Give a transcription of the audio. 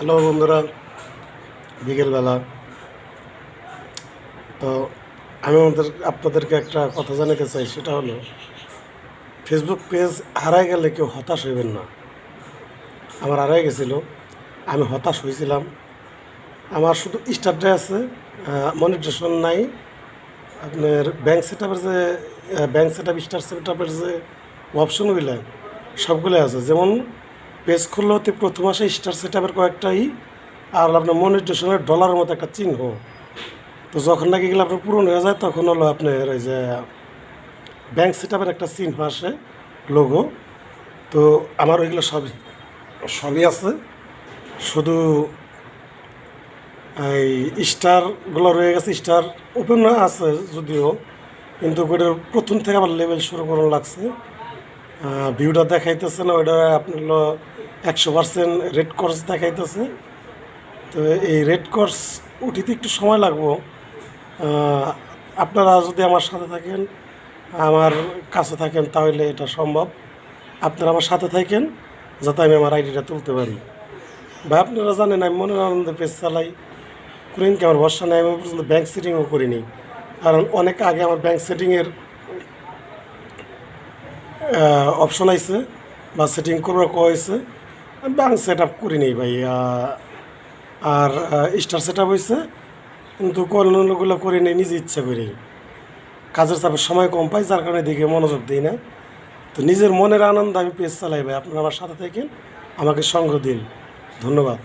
Hello বন্ধুরা, বিকেলবেলা। তো আমি আপনাদেরকে একটা কথা জানাতে চাই, সেটা হলো ফেসবুক পেজ হারাই গেলে কেউ হতাশ হইবেন না। আমার হারাই গেছিলো, আমি হতাশ হয়েছিলাম। আমার শুধু স্টার্টে আছে, মনিটেশন নাই। আপনার ব্যাংক সেট আপের যে bank set up, star set আপের যে অপশনগুলো সবগুলো আছে। যেমন পেজ খুললে হতে প্রথম আসে স্টার সেট আপের কয়েকটাই, আর আপনার মনিটেশনের ডলারের মতো একটা চিহ্ন। তো যখন নাকি এগুলো আপনার পূরণ হয়ে যায়, তখন হলো আপনার ওই যে ব্যাংক সেট আপের একটা চিহ্ন আসে, লোগো। তো আমার ওইগুলো সবই সবই আছে, শুধু এই স্টারগুলো রয়ে গেছে। স্টার ওপেন আছে যদিও, কিন্তু ওইটার প্রথম থেকে আবার লেভেল শুরু করানো লাগছে। ভিউটা দেখাইতেছে না, ওইটা আপনার হলো 100% রেড কোর্স দেখাইতেছে। তো এই রেড কোর্স উঠিতে একটু সময় লাগবো। আপনারা যদি আমার সাথে থাকেন, আমার কাছে থাকেন, তাহলে এটা সম্ভব। আপনারা আমার সাথে থাকেন যাতে আমি আমার আইডিটা তুলতে পারি। বা আপনারা জানেন আমি মনের আনন্দে পেজ চালাই, করিন কি আমার ভরসা নেই। আমি পর্যন্ত ব্যাংক সেটিংও করিনি, কারণ অনেক আগে আমার ব্যাংক সেটিংয়ের অপশন আইছে বা সেটিং করবার হয়েছে। আমি ব্যাংক সেট আপ করিনি ভাই। আর স্টার সেট আপ হয়েছে, কিন্তু অন্যগুলো করিনি নিজে ইচ্ছা করি। কাজের চাপের সময় কম পাই, যার কারণে দিকে মনোযোগ দিই না। তো নিজের মনের আনন্দ আমি পেজ চালাই ভাই। আপনারা আমার সাথে থাকেন, আমাকে সঙ্গ দিন। ধন্যবাদ।